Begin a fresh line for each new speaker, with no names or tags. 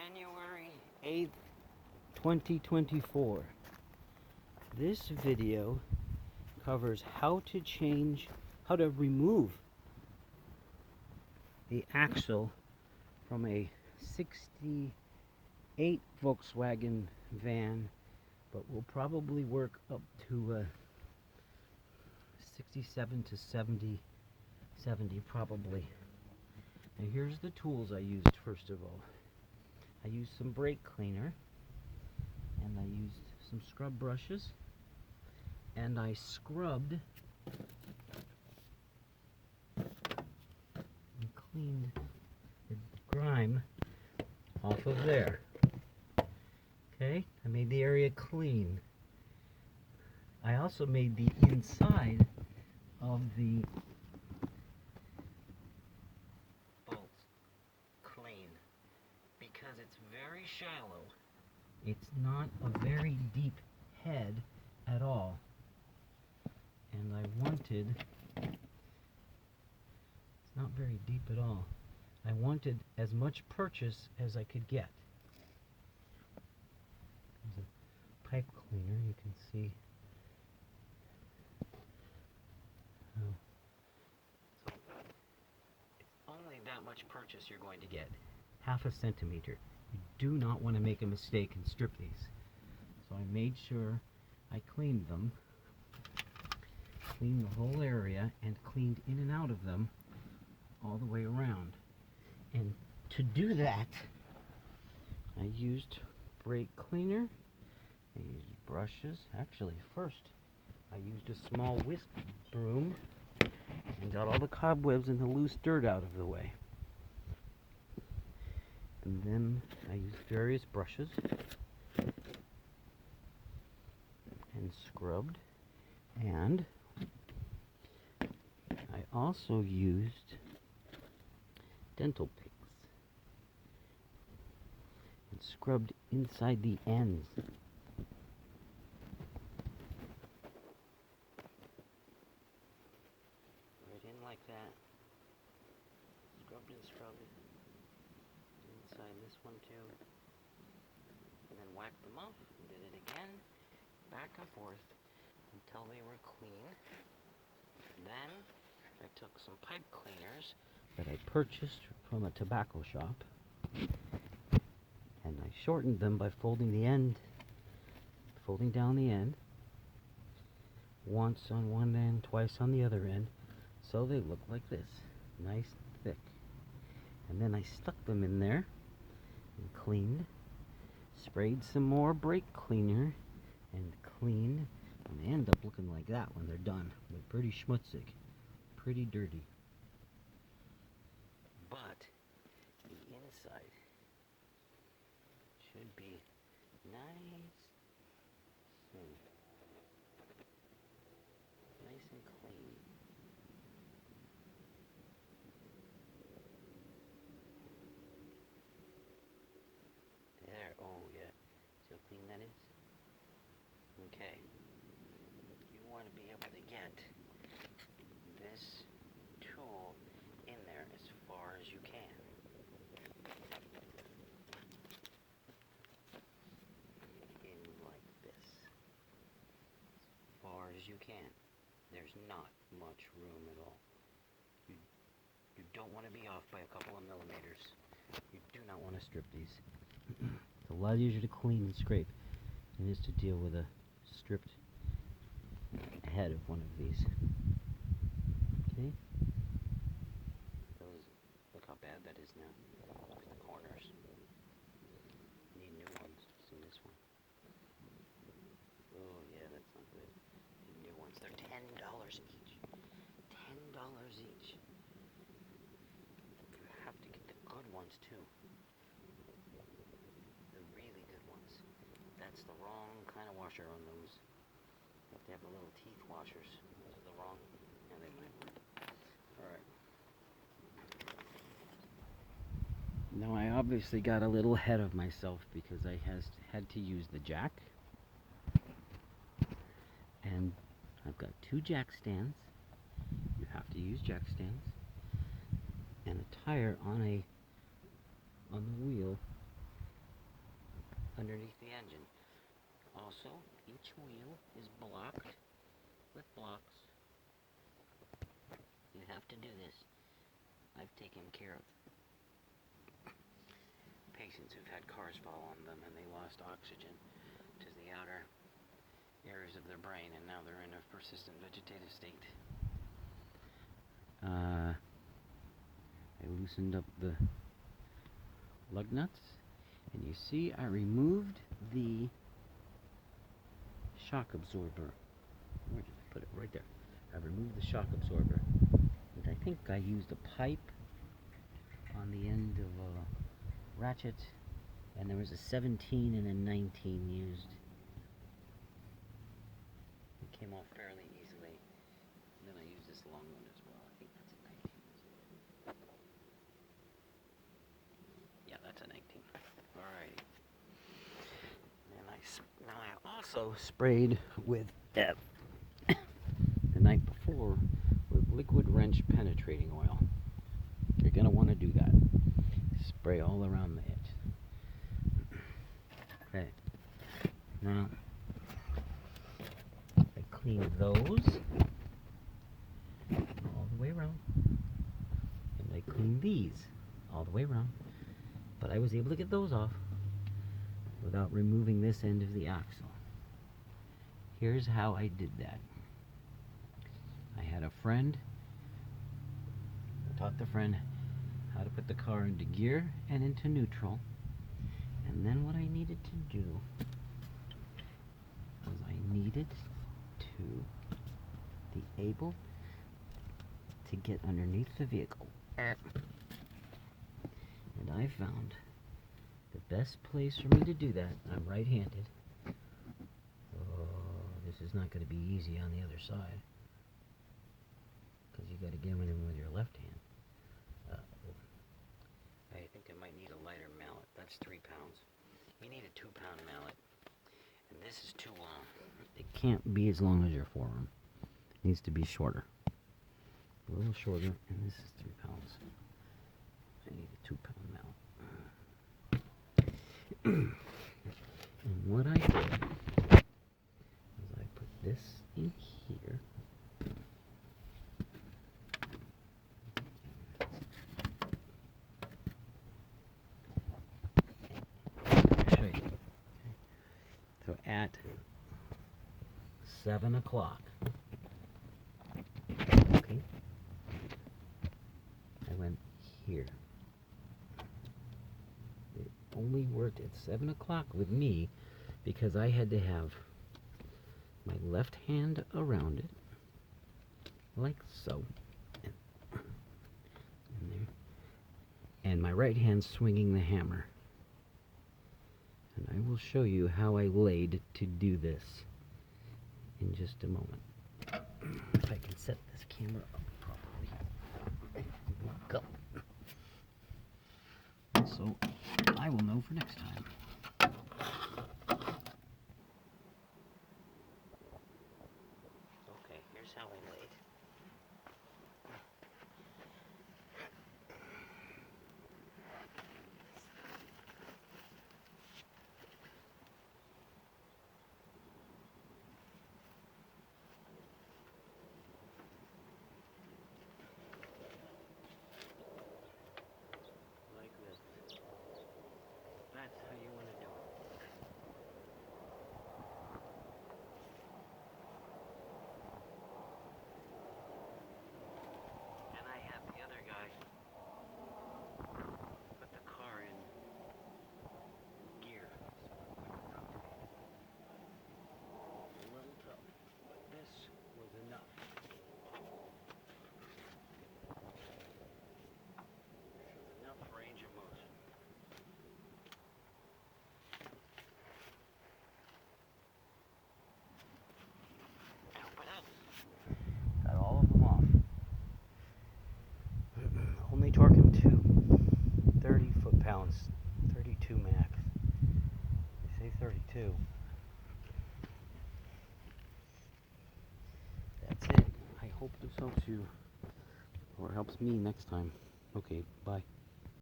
January 8th, 2024. This video covers how to remove the axle from a 68 Volkswagen van, but will probably work up to 67 to 70 probably. Now here's the tools I used. First of all, I used some brake cleaner, and I used some scrub brushes, and I scrubbed and cleaned the grime off of there. Okay, I made the area clean. I also made the inside of the bolts clean because it's very shallow. It's not a very deep head at all. And I wanted, it's not very deep at all. I wanted as much purchase as I could get. There's a pipe cleaner, you can see. So it's only that much purchase you're going to get. Half a centimeter. You do not want to make a mistake and strip these. So I made sure I cleaned them, cleaned the whole area, and cleaned in and out of them all the way around. And to do that, I used brake cleaner, I used brushes. Actually, first I used a small whisk broom and got all the cobwebs and the loose dirt out of the way. And then I used various brushes and scrubbed, and I also used dental picks and scrubbed inside the ends. Right in like that. Scrubbed and scrubbed it. Inside this one too. And then whacked them off and did it again. Back and forth until they were clean. Then I took some pipe cleaners that I purchased from a tobacco shop, and I shortened them by folding down the end, once on one end, twice on the other end, so they look like this, nice and thick. And then I stuck them in there and cleaned, sprayed some more brake cleaner, and cleaned, and they end up looking like that when they're done. They're pretty schmutzig, pretty dirty. But the inside should be nice and clean. There, oh yeah. See how clean that is? Okay. You want to be able to get this tool in there as far as you can. In like this. As far as you can. There's not much room at all. You don't want to be off by a couple of millimeters. You do not want to strip these. It's a lot easier to clean and scrape than it is to deal with a stripped head of one of these. Okay? Look how bad that is now. Look at the corners. Need new ones. See this one? Oh yeah, that's not good. Need new ones. They're $10 each. $10 each. You have to get the good ones too. The really good ones. That's the wrong kind of washer on those. You have to have the little teeth washers. Those are the wrong. Yeah, they might work. Alright. Now I obviously got a little ahead of myself because I had to use the jack. And I've got two jack stands. You have to use jack stands. And a tire on the wheel underneath the engine. Also, each wheel is blocked with blocks. You have to do this. I've taken care of patients who've had cars fall on them and they lost oxygen to the outer areas of their brain, and now they're in a persistent vegetative state. I loosened up the lug nuts, and you see I removed the shock absorber. Where did I put it? Right there. I removed the shock absorber, and I think I used a pipe on the end of a ratchet, and there was a 17 and a 19 used. It came off fairly easily. And then I used this long one as well. I think that's a 19. Yeah, that's a 19. Alrighty. And now I also sprayed with the night before with liquid wrench penetrating oil. You're gonna want to do that. Spray all around the edge. Okay. Now I cleaned those all the way around, and I cleaned these all the way around. But I was able to get those off without removing this end of the axle. Here's how I did that. I had a friend, I taught the friend how to put the car into gear and into neutral. And then what I needed to do was I needed to be able to get underneath the vehicle. And I found the best place for me to do that. I'm right-handed. Oh, this is not going to be easy on the other side, because you got to get in with your left hand. I think I might need a lighter mallet. That's 3 pounds. You need a 2-pound mallet. And this is too long. It can't be as long as your forearm. It needs to be shorter. A little shorter, and this is 3 pounds. I need a 2-pound mallet. And what I did is I put this in here. So at 7 o'clock, okay, I went here. It only worked at 7 o'clock with me because I had to have my left hand around it, like so, and there, and my right hand swinging the hammer. And I will show you how I laid to do this in just a moment. If I can set this camera up properly. Go. So I will know for next time. Okay, here's how I laid. Like this. That's how you want to do it. And I have the other guy put the car in gear. A little tough, but this was enough. Enough range of motion. Open up. Got all of them off. Only torquing to 30 foot-pounds, 32 max. They say 32. That's it. I hope this helps you, or helps me next time. Okay, bye.